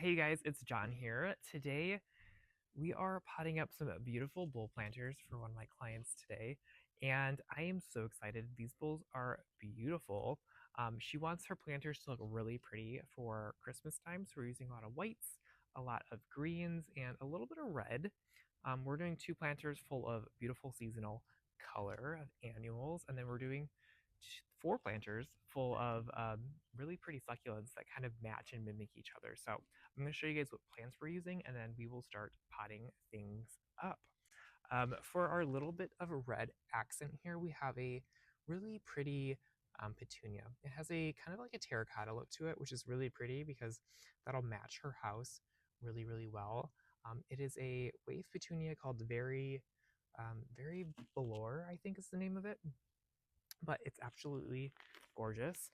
Hey guys, it's John here. Today we are potting up some beautiful bull planters for one of my clients today, and I am so excited. These bulls are beautiful. She wants her planters to look really pretty for Christmas time, so we're using a lot of whites, a lot of greens, and a little bit of red. We're doing two planters full of beautiful seasonal color of annuals, and then we're doing four planters full of really pretty succulents that kind of match and mimic each other. So I'm going to show you guys what plants we're using, and then we will start potting things up. For our little bit of a red accent here, we have a really pretty petunia. It has a kind of like a terracotta look to it, which is really pretty because that'll match her house really, really well. It is a wave petunia called Very Velour, I think is the name of it, but it's absolutely gorgeous.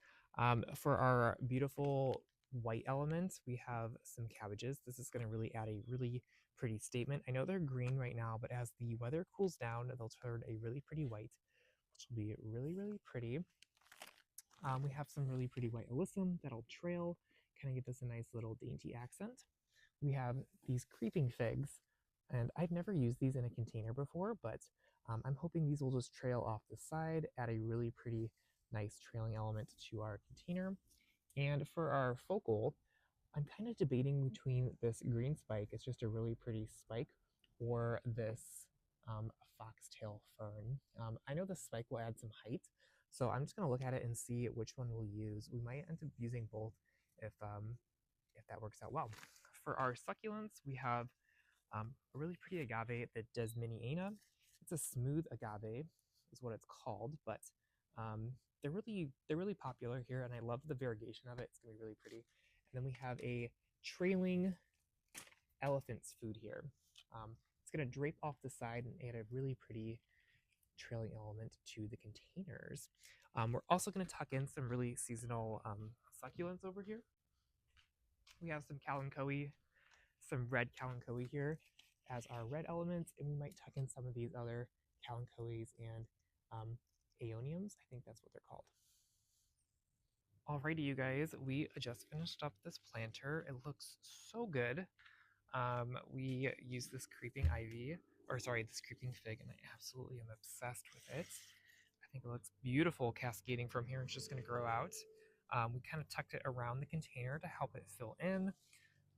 For our beautiful white elements, we have some cabbages. This is going to really add a really pretty statement. I know they're green right now, but as the weather cools down, they'll turn a really pretty white, which will be really, really pretty. We have some really pretty white alyssum that'll trail, kind of give us a nice little dainty accent. We have these creeping figs, and I've never used these in a container before, but I'm hoping these will just trail off the side, add a really pretty nice trailing element to our container. And for our focal, I'm kind of debating between this green spike, it's just a really pretty spike, or this foxtail fern. I know the spike will add some height, so I'm just going to look at it and see which one we'll use. We might end up using both if that works out well. For our succulents, we have a really pretty agave, the Desminiana. It's a smooth agave, is what it's called, but they're really popular here, and I love the variegation of it. It's gonna be really pretty. And then we have a trailing elephant's food here. It's gonna drape off the side and add a really pretty trailing element to the containers. We're also gonna tuck in some really seasonal succulents over here. We have some kalanchoe, some red kalanchoe here as our red elements, and we might tuck in some of these other kalanchoes and aeoniums. I think that's what they're called. Alrighty, you guys, we just finished up this planter. It looks so good. We use this creeping ivy, or sorry, this creeping fig, and I absolutely am obsessed with it. I think it looks beautiful cascading from here. It's just going to grow out. We kind of tucked it around the container to help it fill in.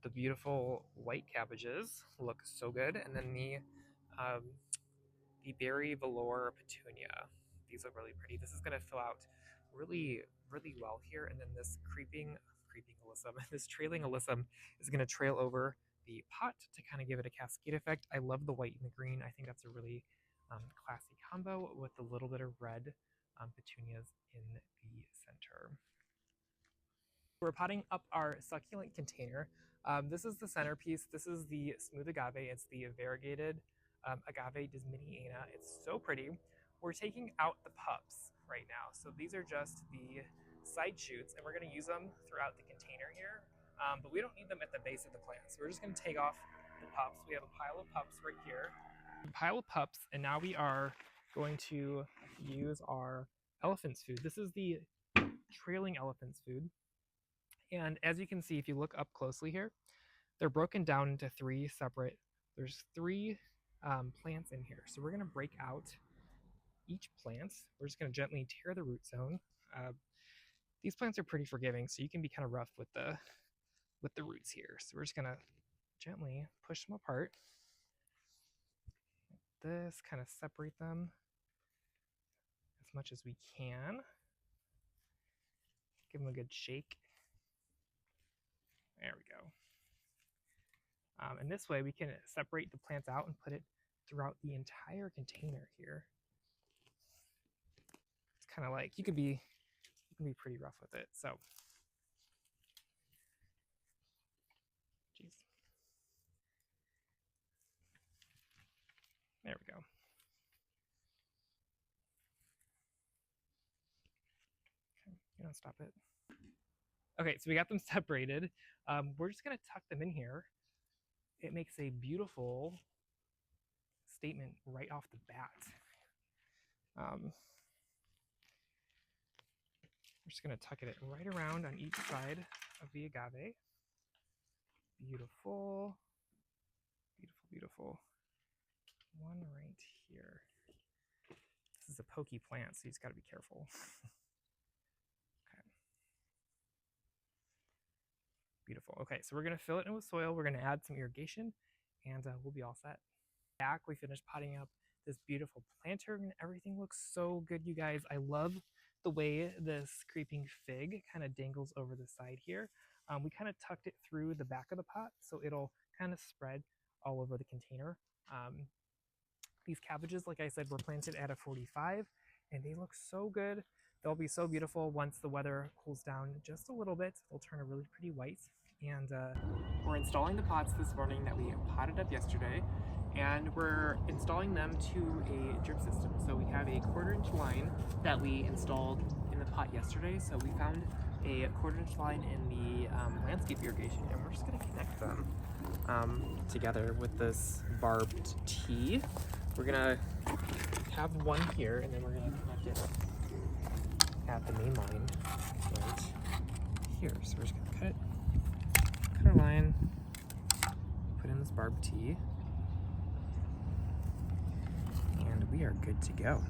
The beautiful white cabbages look so good, and then the berry velour petunia. These look really pretty. This is going to fill out really, really well here, and then this creeping alyssum, this trailing alyssum is going to trail over the pot to kind of give it a cascade effect. I love the white and the green. I think that's a really classy combo with a little bit of red petunias in the center. We're potting up our succulent container. This is the centerpiece. This is the smooth agave. It's the variegated agave Desminiana. It's so pretty. We're taking out the pups right now. So these are just the side shoots, and we're going to use them throughout the container here. But we don't need them at the base of the plant. So we're just going to take off the pups. We have a pile of pups right here. A pile of pups, and now we are going to use our elephant's food. This is the trailing elephant's food. And as you can see, if you look up closely here, they're broken down into there's three plants in here. So we're going to break out each plant. We're just going to gently tear the root zone. These plants are pretty forgiving, so you can be kind of rough with the roots here. So we're just going to gently push them apart. Like this, kind of separate them as much as we can. Give them a good shake. There we go. And this way we can separate the plants out and put it throughout the entire container here. It's kind of like you can be pretty rough with it. So, geez. There we go. Okay, you don't stop it. Okay, so we got them separated. We're just gonna tuck them in here. It makes a beautiful statement right off the bat. We're just going to tuck it right around on each side of the agave. Beautiful. Beautiful, beautiful. One right here. This is a pokey plant, so you just got to be careful. Okay. Beautiful. Okay, so we're going to fill it in with soil. We're going to add some irrigation, and we'll be all set. Back, we finished potting up this beautiful planter, and everything looks so good, you guys. I love the way this creeping fig kind of dangles over the side here. We kind of tucked it through the back of the pot, so it'll kind of spread all over the container. These cabbages, like I said, were planted at a 45, and they look so good. They'll be so beautiful once the weather cools down just a little bit. They'll turn a really pretty white. And we're installing the pots this morning that we potted up yesterday, and we're installing them to a drip system. So we have a 1/4-inch line that we installed in the pot yesterday. So we found a 1/4-inch line in the landscape irrigation, and we're just going to connect them together with this barbed tee. We're going to have one here, and then we're going to connect it at the main line right here. So we're just going to cut our line, put in this barbed tee, and we are good to go.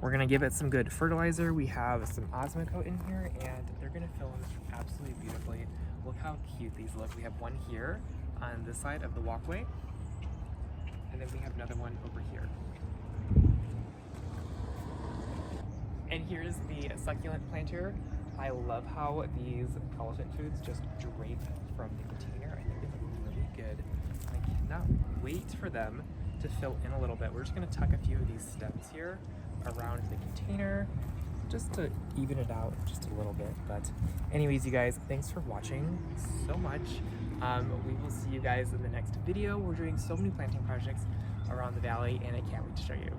We're going to give it some good fertilizer. We have some Osmocote in here, and they're going to fill in absolutely beautifully. Look how cute these look. We have one here on this side of the walkway, and then we have another one over here. And here's the succulent planter. I love how these elephant foods just drape from the container. I think they look really good. I cannot wait for them to fill in a little bit. We're just going to tuck a few of these stems here around the container just to even it out just a little bit. But anyways, you guys, thanks for watching so much. We will see you guys in the next video. We're doing so many planting projects around the valley, and I can't wait to show you.